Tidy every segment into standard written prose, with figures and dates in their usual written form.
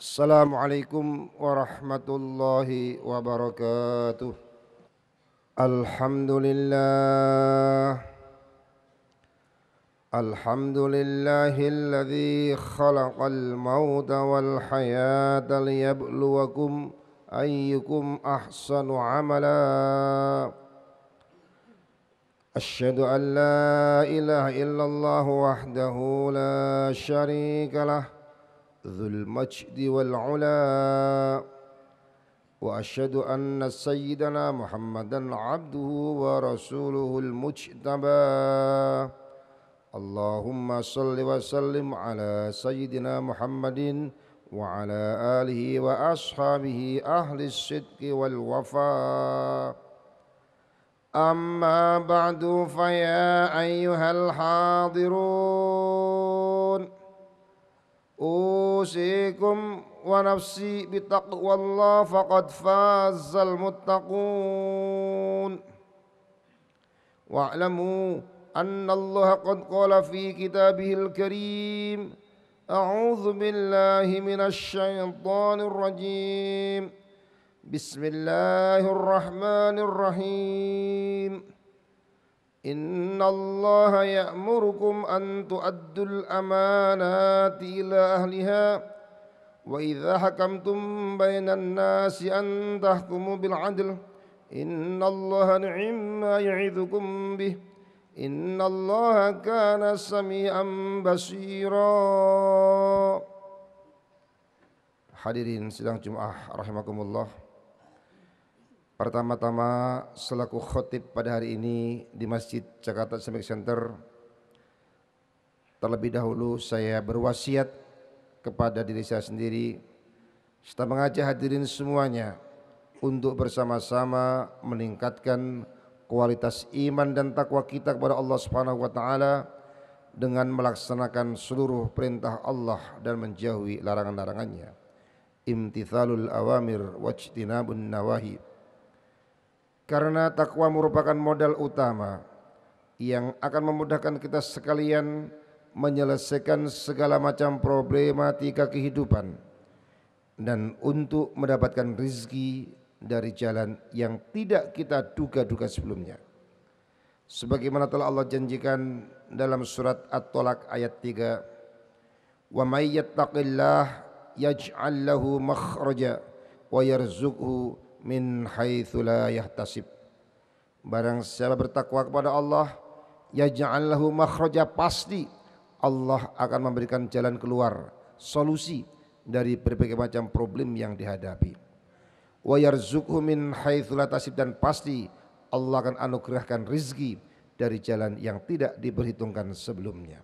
Assalamualaikum warahmatullahi wabarakatuh. Alhamdulillah. Alhamdulillahilladzi khalaqal mauta wal hayata liyabluwakum ayyukum ahsanu amala. Asyhadu an la ilaha illallah wahdahu la syarika lah dzul majdi wal ula. وأشهد أن سيدنا محمدا عبده ورسوله المجتبى اللهم صل وسلم على سيدنا محمد وعلى آله وأصحابه أهل الصدق والوفاء أما بعد فيا أيها الحاضرون أوصيكم ونفسي بتقوى الله فقد فاز المتقون واعلموا أن الله قد قال في كتابه الكريم أعوذ بالله من الشيطان الرجيم بسم الله الرحمن الرحيم إن الله يأمركم أن تؤدوا الأمانات إلى أهلها وإذا حكمتم بين الناس أن تحكموا بالعدل إن الله نعم ما يعظكم به إن الله كان سميعا بصيرا. Hadirin sidang Jumat rahimakumullah. Pertama-tama selaku khotib pada hari ini di Masjid Jakarta Islamic Center, terlebih dahulu saya berwasiat kepada diri saya sendiri serta mengajak hadirin semuanya untuk bersama-sama meningkatkan kualitas iman dan takwa kita kepada Allah Subhanahu wa taala dengan melaksanakan seluruh perintah Allah dan menjauhi larangan-larangannya. Imtithalul awamir wajtinabun nawahi. Karena takwa merupakan modal utama yang akan memudahkan kita sekalian menyelesaikan segala macam problematika kehidupan dan untuk mendapatkan rizki dari jalan yang tidak kita duga-duga sebelumnya. Sebagaimana telah Allah janjikan dalam surat At-Tolak ayat 3, "Wa may yattaqillah yaj'al lahu makhraja wa yarzuqhu min haitsu la yahtasib." Barang siapa bertakwa kepada Allah, yaj'al lahu makhraja, pasti Allah akan memberikan jalan keluar, solusi dari berbagai macam problem yang dihadapi. Wa yarzuqhu min haitsu la yahtasib, dan pasti Allah akan anugerahkan rizki dari jalan yang tidak diperhitungkan sebelumnya.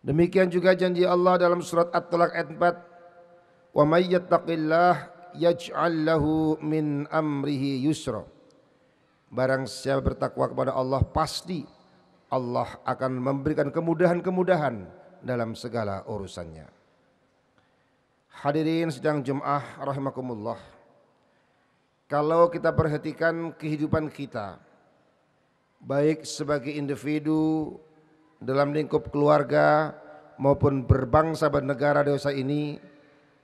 Demikian juga janji Allah dalam surat At-Talaq ayat 4, "Wa may yattaqillah yaj'al lahu min amrihi yusra." Barang siapa bertakwa kepada Allah, pasti Allah akan memberikan kemudahan-kemudahan dalam segala urusannya. Hadirin sidang Jumat rahimakumullah. Kalau kita perhatikan kehidupan kita, baik sebagai individu dalam lingkup keluarga maupun berbangsa bernegara dewasa ini,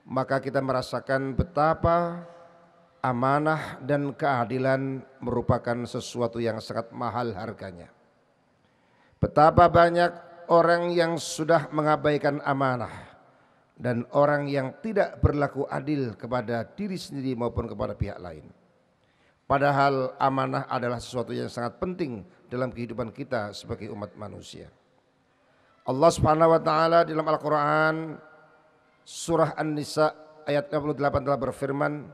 maka kita merasakan betapa amanah dan keadilan merupakan sesuatu yang sangat mahal harganya. Betapa banyak orang yang sudah mengabaikan amanah dan orang yang tidak berlaku adil kepada diri sendiri maupun kepada pihak lain. Padahal amanah adalah sesuatu yang sangat penting dalam kehidupan kita sebagai umat manusia. Allah Subhanahu wa taala dalam Al-Qur'an surah An-Nisa ayat 58 telah berfirman,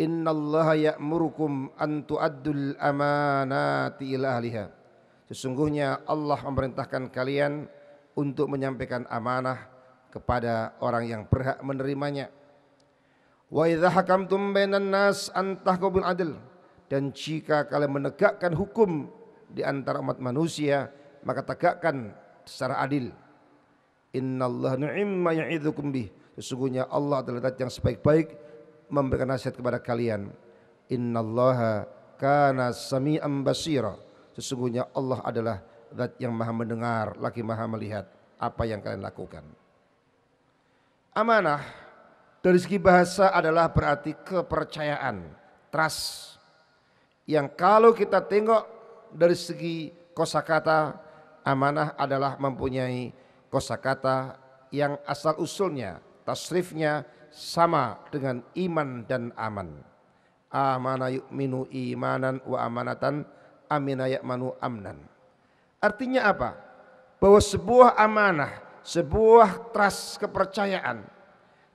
"Innallaha ya'murukum an tu'addul amanati ila ahliha." Sesungguhnya Allah memerintahkan kalian untuk menyampaikan amanah kepada orang yang berhak menerimanya. Wa idza hakamtum bainan nas an tahkumu bil adl, dan jika kalian menegakkan hukum di antara umat manusia, maka tegakkan secara adil. Innallaha ni'ma ya'idzukum bih. Sesungguhnya Allah adalah zat yang sebaik-baik memberikan nasihat kepada kalian. Innallaha kana sami'an basira. Sesungguhnya Allah adalah zat yang maha mendengar lagi maha melihat apa yang kalian lakukan. Amanah dari segi bahasa adalah berarti kepercayaan, trust. Yang kalau kita tengok dari segi kosakata, amanah adalah mempunyai kosakata yang asal usulnya, tasrifnya sama dengan iman dan aman. Amana yu'minu imanan wa amanatan, amina ya'manu amnan. Artinya apa? Bahwa sebuah amanah, sebuah trust, kepercayaan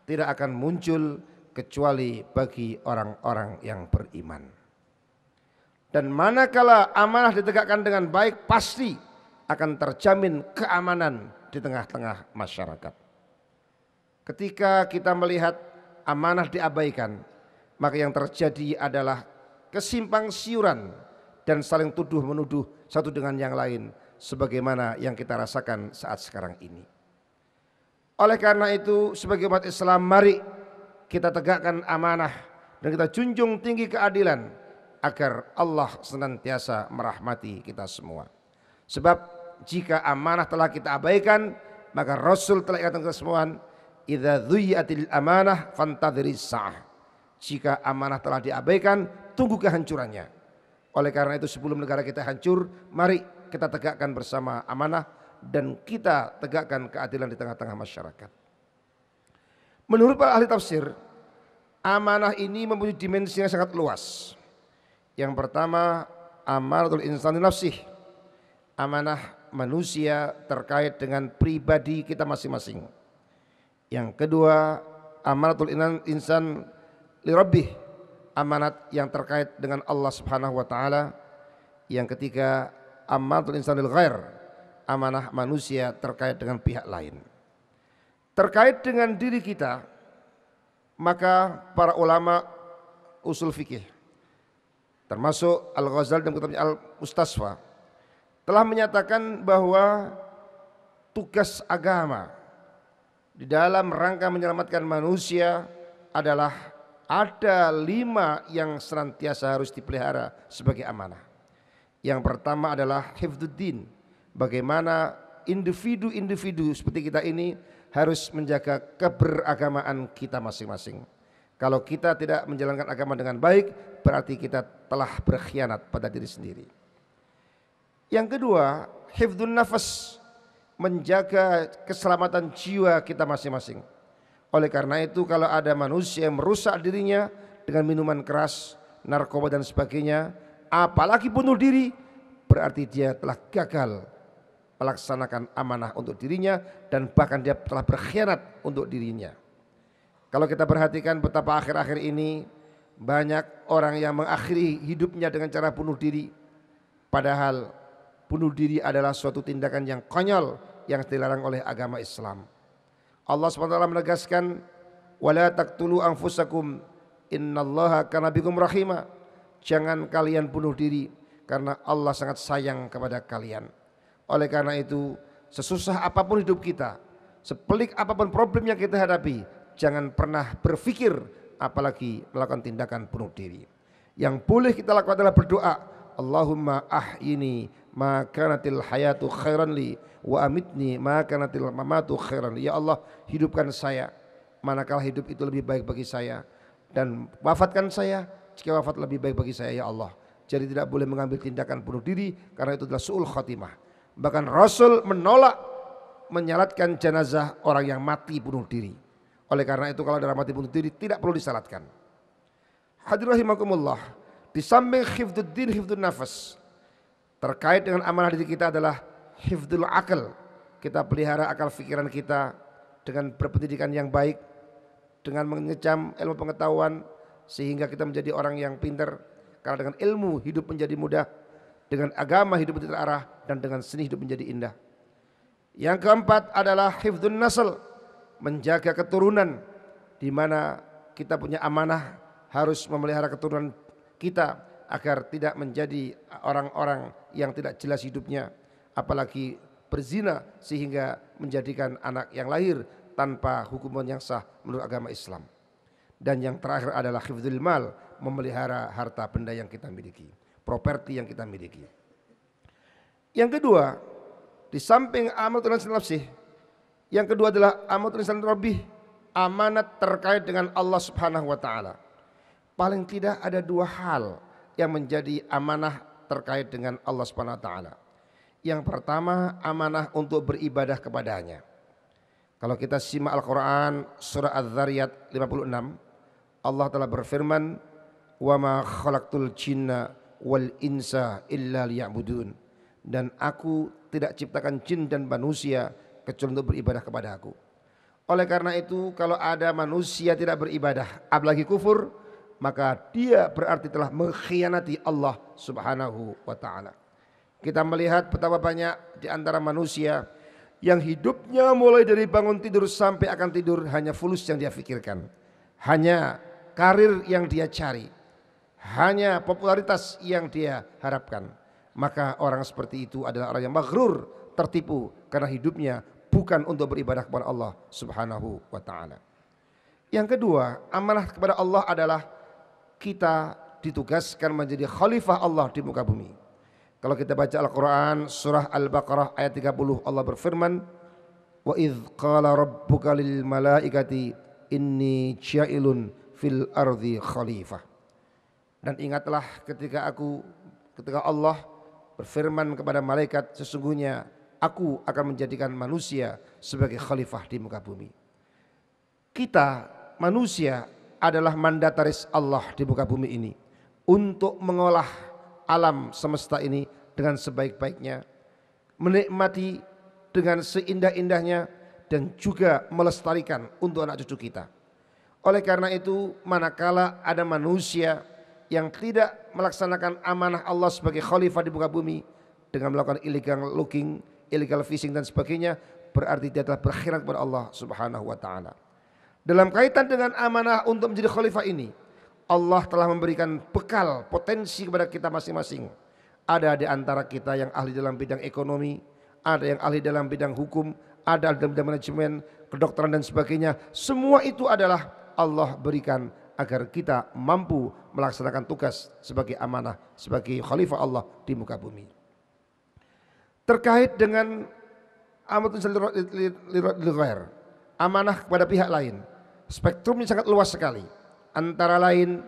tidak akan muncul kecuali bagi orang-orang yang beriman. Dan manakala amanah ditegakkan dengan baik, pasti akan terjamin keamanan di tengah-tengah masyarakat. Ketika kita melihat amanah diabaikan, maka yang terjadi adalah kesimpang siuran dan saling tuduh menuduh satu dengan yang lain, sebagaimana yang kita rasakan saat sekarang ini. Oleh karena itu, sebagai umat Islam, mari kita tegakkan amanah dan kita junjung tinggi keadilan agar Allah senantiasa merahmati kita semua. Sebab jika amanah telah kita abaikan, maka Rasul telah ingatkan kita semua, idza dhuyiatil amanah fantadhiris sa'ah. Jika amanah telah diabaikan, tunggu kehancurannya. Oleh karena itu, sebelum negara kita hancur, mari kita tegakkan bersama amanah dan kita tegakkan keadilan di tengah-tengah masyarakat. Menurut para ahli tafsir, amanah ini mempunyai dimensi yang sangat luas. Yang pertama, amanatul insani nafsih, amanah manusia terkait dengan pribadi kita masing-masing. Yang kedua, amanatul insan li rabbih, amanat yang terkait dengan Allah Subhanahu wa taala. Yang ketiga, amanatul insan lil ghair, amanah manusia terkait dengan pihak lain. Terkait dengan diri kita, maka para ulama usul fikih termasuk Al-Ghazali dalam kitabnya Al-Mustasfa telah menyatakan bahwa tugas agama di dalam rangka menyelamatkan manusia adalah ada 5 yang senantiasa harus dipelihara sebagai amanah. Yang pertama adalah hifdzuddin, bagaimana individu-individu seperti kita ini harus menjaga keberagamaan kita masing-masing. Kalau kita tidak menjalankan agama dengan baik, berarti kita telah berkhianat pada diri sendiri. Yang kedua, hifdzun nafas, menjaga keselamatan jiwa kita masing-masing. Oleh karena itu, kalau ada manusia yang merusak dirinya dengan minuman keras, narkoba dan sebagainya, apalagi bunuh diri, berarti dia telah gagal melaksanakan amanah untuk dirinya dan bahkan dia telah berkhianat untuk dirinya. Kalau kita perhatikan betapa akhir-akhir ini banyak orang yang mengakhiri hidupnya dengan cara bunuh diri, padahal bunuh diri adalah suatu tindakan yang konyol yang dilarang oleh agama Islam. Allah SWT menegaskan, wala taqtulu anfusakum innallaha kana bikum rahima. Jangan kalian bunuh diri karena Allah sangat sayang kepada kalian. Oleh karena itu, sesusah apapun hidup kita, sepelik apapun problem yang kita hadapi, jangan pernah berpikir apalagi melakukan tindakan bunuh diri. Yang boleh kita lakukan adalah berdoa, Allahumma ahyini ma kanatil hayatu khairan li wa amitni ma kanatil mamatu khairan li. Ya Allah, hidupkan saya manakala hidup itu lebih baik bagi saya, dan wafatkan saya jika wafat lebih baik bagi saya ya Allah. Jadi tidak boleh mengambil tindakan bunuh diri karena itu adalah su'ul khatimah. Bahkan Rasul menolak menyalatkan jenazah orang yang mati bunuh diri. Oleh karena itu kalau ada orang mati bunuh diri tidak perlu disalatkan. Hadirin rahimakumullah, di samping hifdzuddin, hifdzun nafas, terkait dengan amanah diri kita adalah hifdzul akal. Kita pelihara akal pikiran kita dengan berpendidikan yang baik, dengan mengecam ilmu pengetahuan sehingga kita menjadi orang yang pintar. Karena dengan ilmu hidup menjadi mudah, dengan agama hidup menjadi terarah, dan dengan seni hidup menjadi indah. Yang keempat adalah hifdzun nasl, menjaga keturunan, di mana kita punya amanah harus memelihara keturunan kita agar tidak menjadi orang-orang yang tidak jelas hidupnya, apalagi berzina sehingga menjadikan anak yang lahir tanpa hukuman yang sah menurut agama Islam. Dan yang terakhir adalah hifdzul mal, memelihara harta benda yang kita miliki, properti yang kita miliki. Yang kedua, di samping amatul insan nafsih, yang kedua adalah amatul insan rabbih, amanat terkait dengan Allah Subhanahu wa taala. Paling tidak ada dua hal yang menjadi amanah terkait dengan Allah Subhanahu wa taala. Yang pertama, amanah untuk beribadah kepadanya. Kalau kita simak Al-Qur'an surah Az-Zariyat 56, Allah telah berfirman, "Wa ma khalaqtul jinna wal insa illa liya'budun." Dan aku tidak ciptakan jin dan manusia kecuali untuk beribadah kepada aku. Oleh karena itu, kalau ada manusia tidak beribadah, apalagi kufur, maka dia berarti telah mengkhianati Allah Subhanahu wa taala. Kita melihat betapa banyak di antara manusia yang hidupnya mulai dari bangun tidur sampai akan tidur hanya fulus yang dia pikirkan, hanya karir yang dia cari, hanya popularitas yang dia harapkan. Maka orang seperti itu adalah orang yang maghrur, tertipu karena hidupnya bukan untuk beribadah kepada Allah Subhanahu wa taala. Yang kedua, amanah kepada Allah adalah kita ditugaskan menjadi khalifah Allah di muka bumi. Kalau kita baca Al-Quran surah Al-Baqarah ayat 30, Allah berfirman, "Wa idh qala rabbuka lil malaikati inni ja'ilun fil ardi khalifah." Dan ingatlah ketika Allah berfirman kepada malaikat, sesungguhnya aku akan menjadikan manusia sebagai khalifah di muka bumi. Kita manusia adalah mandataris Allah di muka bumi ini untuk mengolah alam semesta ini dengan sebaik-baiknya, menikmati dengan seindah-indahnya, dan juga melestarikan untuk anak cucu kita. Oleh karena itu, manakala ada manusia yang tidak melaksanakan amanah Allah sebagai khalifah di muka bumi dengan melakukan illegal looking, illegal fishing dan sebagainya, berarti dia telah berkhianat kepada Allah Subhanahu wa taala. Dalam kaitan dengan amanah untuk menjadi khalifah ini, Allah telah memberikan bekal potensi kepada kita masing-masing. Ada di antara kita yang ahli dalam bidang ekonomi, ada yang ahli dalam bidang hukum, ada dalam bidang manajemen, kedokteran dan sebagainya. Semua itu adalah Allah berikan agar kita mampu melaksanakan tugas sebagai amanah, sebagai khalifah Allah di muka bumi. Terkait dengan amanah kepada pihak lain, spektrumnya sangat luas sekali. Antara lain,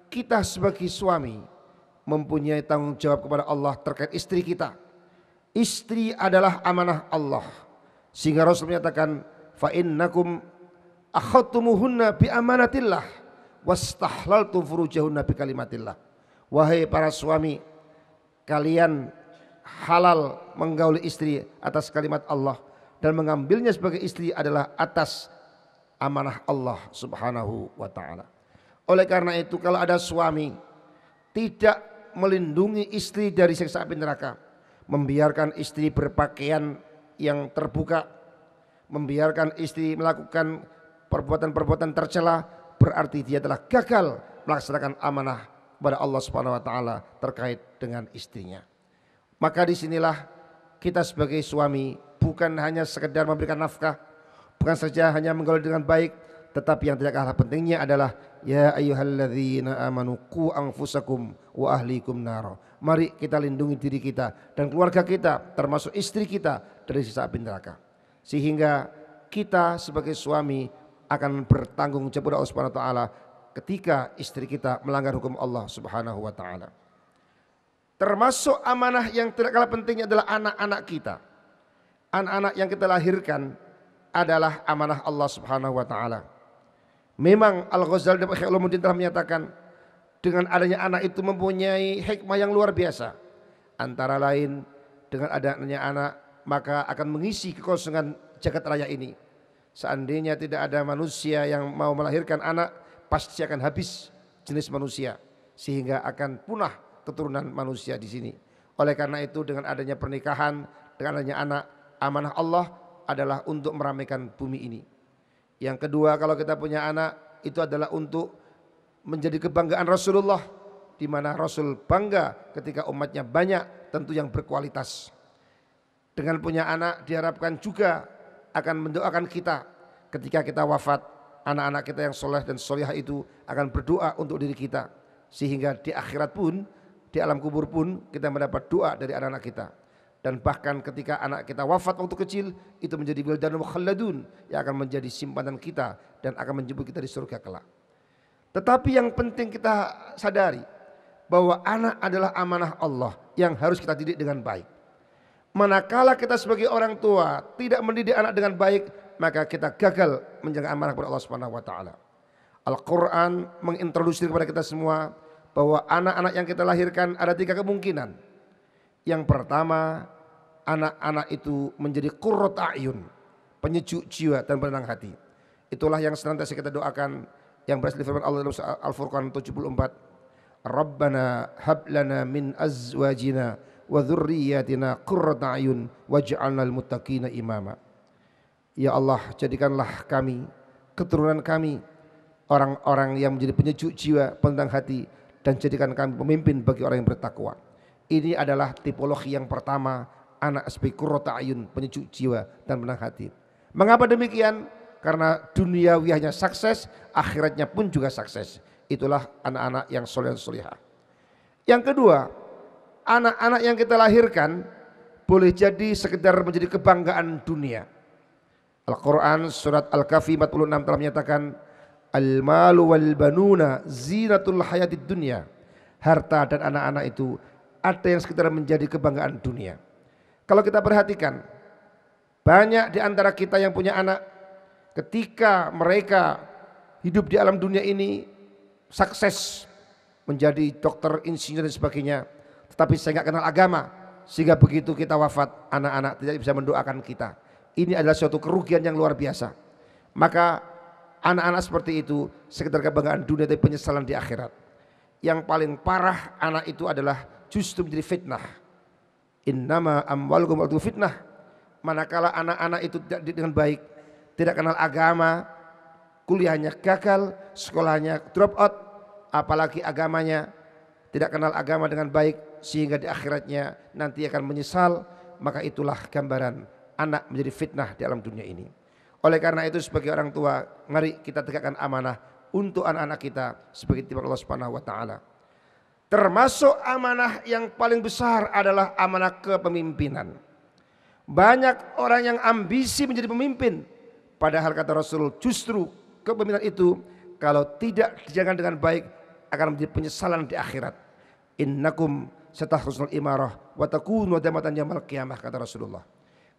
kita sebagai suami mempunyai tanggung jawab kepada Allah terkait istri kita. Istri adalah amanah Allah, sehingga Rasul menyatakan, fa innakum akhadtumuhunna bi amanatillah wastahlaltum furujahunna bi kalimatillah. Wahai para suami, kalian halal menggauli istri atas kalimat Allah, dan mengambilnya sebagai istri adalah atas amanah Allah Subhanahu wa taala. Oleh karena itu, kalau ada suami tidak melindungi istri dari siksa api neraka, membiarkan istri berpakaian yang terbuka, membiarkan istri melakukan perbuatan-perbuatan tercela, berarti dia telah gagal melaksanakan amanah kepada Allah Subhanahu wa taala terkait dengan istrinya. Maka disinilah kita sebagai suami bukan hanya sekedar memberikan nafkah, bukan saja hanya menggauli dengan baik, tetapi yang tidak kalah pentingnya adalah ya ayyuhalladzina amanu qu anfusakum wa ahlikum nar. Mari kita lindungi diri kita dan keluarga kita, termasuk istri kita, dari siksa api neraka. Sehingga kita sebagai suami akan bertanggung jawab kepada Allah Subhanahu wa taala ketika istri kita melanggar hukum Allah Subhanahu wa taala. Termasuk amanah yang tidak kalah pentingnya adalah anak-anak kita. Anak-anak yang kita lahirkan adalah amanah Allah Subhanahu wa taala. Memang Al-Ghazali dan Ihya Ulumuddin telah menyatakan dengan adanya anak itu mempunyai hikmah yang luar biasa. Antara lain dengan adanya anak maka akan mengisi kekosongan jagat raya ini. Seandainya tidak ada manusia yang mau melahirkan anak, pasti akan habis jenis manusia, sehingga akan punah keturunan manusia di sini. Oleh karena itu, dengan adanya pernikahan, dengan adanya anak, amanah Allah adalah untuk meramaikan bumi ini. Yang kedua, kalau kita punya anak, itu adalah untuk menjadi kebanggaan Rasulullah, di mana Rasul bangga ketika umatnya banyak, tentu yang berkualitas. Dengan punya anak diharapkan juga akan mendoakan kita ketika kita wafat. Anak-anak kita yang soleh dan solihah itu akan berdoa untuk diri kita, sehingga di akhirat pun, di alam kubur pun kita mendapat doa dari anak-anak kita. Dan bahkan ketika anak kita wafat waktu kecil, itu menjadi wildanun mukhalladun yang akan menjadi simpanan kita dan akan menjemput kita di surga kelak. Tetapi yang penting kita sadari bahwa anak adalah amanah Allah yang harus kita didik dengan baik. Manakala kita sebagai orang tua tidak mendidik anak dengan baik, maka kita gagal menjaga amanah kepada Allah Subhanahu wa taala. Al-Qur'an mengintroduksi kepada kita semua bahwa anak-anak yang kita lahirkan ada 3 kemungkinan. Yang pertama, anak-anak itu menjadi qurratu a'yun, penyejuk jiwa dan penenang hati. Itulah yang senantiasa kita doakan yang berasal dari firman Allah dalam Al-Furqan 74. Rabbana hab lana min azwajina wa dzurriyyatina qurrata a'yun waj'alnal muttaqina imama. Ya Allah, jadikanlah kami, keturunan kami, orang-orang yang menjadi penyejuk jiwa, penenang hati, dan jadikan kami pemimpin bagi orang yang bertakwa. Ini adalah tipologi yang pertama, anak sebagai qurratu a'yun, penyejuk jiwa dan penenang hati. Mengapa demikian? Karena duniawiyahnya sukses, akhiratnya pun juga sukses. Itulah anak-anak yang soleh dan solehah. Yang kedua, anak-anak yang kita lahirkan boleh jadi sekedar menjadi kebanggaan dunia. Al-Quran surat Al-Kahfi 46 telah menyatakan, al-malu wal banuna zinatul hayatid dunya. Harta dan anak-anak itu ada yang sekedar menjadi kebanggaan dunia. Kalau kita perhatikan, banyak di antara kita yang punya anak, ketika mereka hidup di alam dunia ini sukses menjadi dokter, insinyur dan sebagainya, tetapi saya nggak kenal agama, sehingga begitu kita wafat anak-anak tidak bisa mendoakan kita. Ini adalah suatu kerugian yang luar biasa. Maka anak-anak seperti itu sekedar kebanggaan dunia tapi penyesalan di akhirat. Yang paling parah anak itu adalah justru menjadi fitnah. Innama amwalukum wal fitnah. Manakala anak-anak itu tidak dididik dengan baik, tidak kenal agama, kuliahnya gagal, sekolahnya drop out, apalagi agamanya tidak kenal agama dengan baik, sehingga di akhiratnya nanti akan menyesal. Maka itulah gambaran anak menjadi fitnah di alam dunia ini. Oleh karena itu sebagai orang tua, mari kita tegakkan amanah untuk anak-anak kita sebagai titip Allah Subhanahu wa taala. Termasuk amanah yang paling besar adalah amanah kepemimpinan. Banyak orang yang ambisi menjadi pemimpin, padahal kata Rasul justru kepemimpinan itu kalau tidak dijaga dengan baik akan menjadi penyesalan di akhirat. Innakum satahrusul imarah wa takunu damatan yaumil qiyamah, kata Rasulullah.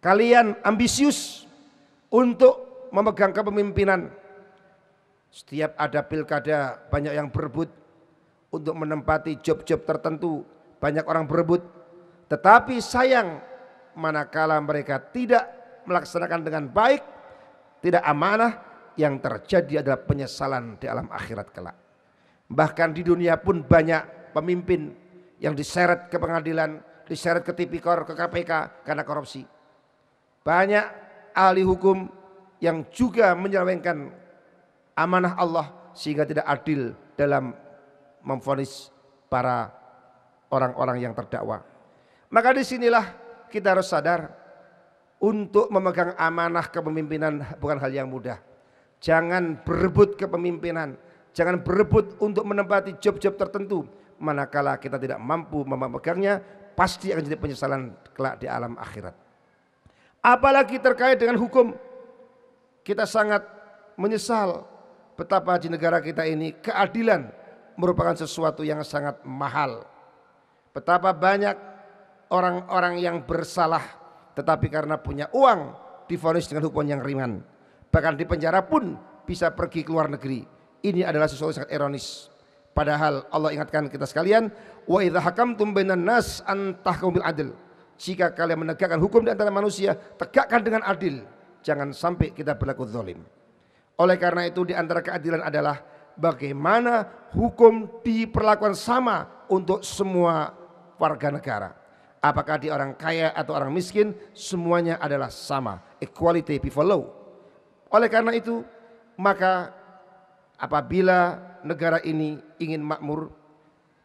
Kalian ambisius untuk memegang kepemimpinan. Setiap ada pilkada banyak yang berebut untuk menempati job-job tertentu, banyak orang berebut. Tetapi sayang manakala mereka tidak melaksanakan dengan baik, tidak amanah, yang terjadi adalah penyesalan di alam akhirat kelak. Bahkan di dunia pun banyak pemimpin yang diseret ke pengadilan, diseret ke tipikor, ke KPK karena korupsi. Banyak ahli hukum yang juga menyelewengkan amanah Allah sehingga tidak adil dalam memvonis para orang-orang yang terdakwa. Maka disinilah kita harus sadar untuk memegang amanah kepemimpinan bukan hal yang mudah. Jangan berebut kepemimpinan, jangan berebut untuk menempati job-job tertentu. Manakala kita tidak mampu memegangnya, pasti akan jadi penyesalan kelak di alam akhirat. Apalagi terkait dengan hukum, kita sangat menyesal betapa di negara kita ini keadilan merupakan sesuatu yang sangat mahal. Betapa banyak orang-orang yang bersalah tetapi karena punya uang divonis dengan hukuman yang ringan. Bahkan di penjara pun bisa pergi ke luar negeri. Ini adalah sesuatu yang sangat ironis. Padahal Allah ingatkan kita sekalian, wa idza hakamtum bainan nas an tahkumu bil adl. Jika kalian menegakkan hukum di antara manusia, tegakkan dengan adil. Jangan sampai kita berlaku zalim. Oleh karena itu di antara keadilan adalah bagaimana hukum diperlakukan sama untuk semua warga negara. Apakah dia orang kaya atau orang miskin, semuanya adalah sama. Equality before law. Oleh karena itu, maka apabila negara ini ingin makmur,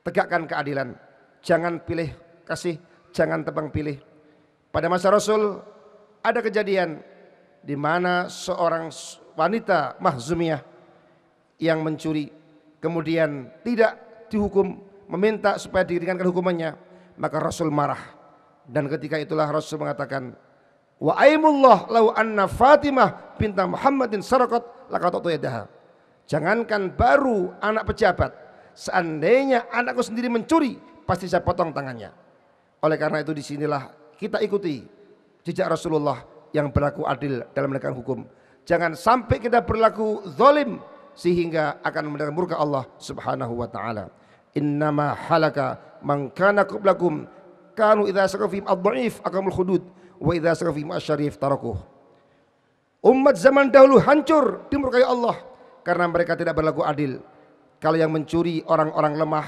tegakkan keadilan. Jangan pilih kasih, jangan tebang pilih. Pada masa Rasul ada kejadian di mana seorang wanita Makhzumiyah yang mencuri kemudian tidak dihukum, meminta supaya diringankan hukumannya, maka Rasul marah. Dan ketika itulah Rasul mengatakan, wa aimullah lau anna Fatimah binta Muhammadin saraqat laqatatu yadaha. Jangankan baru anak pejabat, seandainya anakku sendiri mencuri, pasti saya potong tangannya. Oleh karena itu disinilah kita ikuti jejak Rasulullah yang berlaku adil dalam menegakkan hukum. Jangan sampai kita berlaku zalim sehingga akan mendapat murka Allah Subhanahu wa taala. Innama halaka man kana qablakum kanu idza sakafihim ad-dha'if aqamul hudud wa idza sakafihim asy-syarif tarakuh. Umat zaman dahulu hancur dimurkai Allah karena mereka tidak berlaku adil. Kalau yang mencuri orang-orang lemah,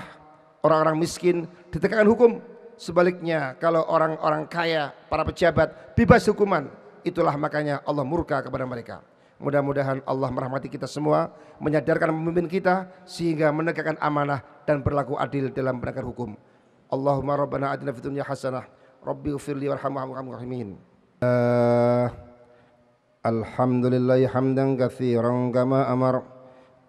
orang-orang miskin ditegakkan hukum. Sebaliknya kalau orang-orang kaya, para pejabat bebas hukuman. Itulah makanya Allah murka kepada mereka. Mudah-mudahan Allah merahmati kita semua, menyadarkan pemimpin kita sehingga menegakkan amanah dan berlaku adil dalam menegakkan hukum. Allahumma rabbana atina fid dunya hasanah, rabbi ighfirli warhamni rahimin. Alhamdulillah hamdan katsiran kama amar.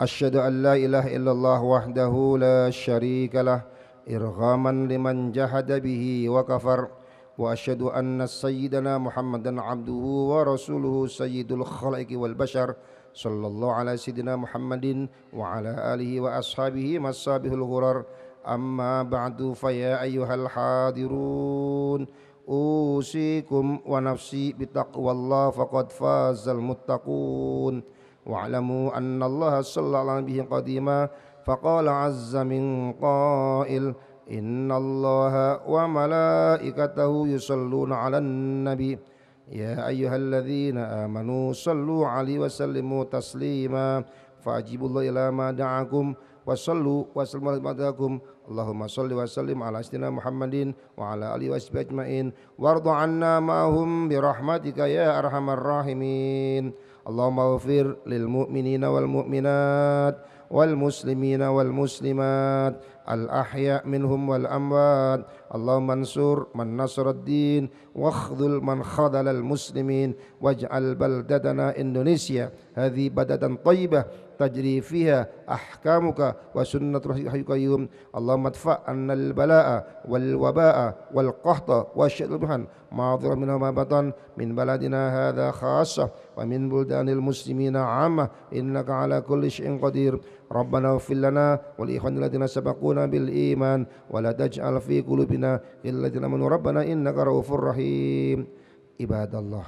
Asyhadu an la ilaha illallah wahdahu la syarika lah, irghaman liman jahada bihi wa kafar. Wa asyhadu anna sayyidana Muhammadan abduhu wa rasuluhu sayyidul khalaiqi wal bashar sallallahu ala sayyidina Muhammadin wa ala alihi wa ashabihi masabihul ghurar. Amma ba'du fa ya ayyuhal hadirun usikum wa nafsi bitaqwallah faqad fazal muttaqun. Wa'lamu anna Allah sallallahu alaihi qadima faqala azza min qail Inna Allaha wa malaikatahu yusalluna 'alan nabi ya ayyuhalladzina amanu sallu 'alaihi wa sallimu taslima fa'ajibullahi ila ma da'akum wa sallu wa sallimu ala madakum. Allahumma salli wa sallim ala sayyidina Muhammadin wa ala alihi wa sahbihi ajmain warda 'anna ma'hum bi rahmatika ya arhamar rahimin. Allahumma ighfir lil mu'minina wal mu'minat wal muslimina wal muslimat al ahya minhum wal amwat. Allahumma ansur man nasaraddin wakhdhul man khadhala al muslimin waj'al baldatana Indonesia hadhi badatan thayyibah tajri fiha ahkamuka wa sunnatul hayyul qayyum. Allahumma adfa' anna al balaa wal wabaa wal qahta wasyadhan ma dhara minha ma batan min baladina hadha khassah wa min buldanil muslimina 'ammah innaka ala kulli syai'in qadir. Rabbana ighfir lana wa li ikhwanina alladziina sabaquna bil iman wa la taj'al fi qulubina ghillan lil amanu rabbana innaka ra'ufur rahim. Ibadallah,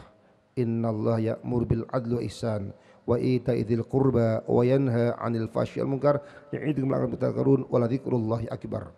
innallaha ya'muru bil 'adli wa ihsan wa ita'i dzil qurba wa yanha 'anil fahsya'i wal munkar ya'idukum la'allakum tadhakkarun wa la dzikrullahi akbar.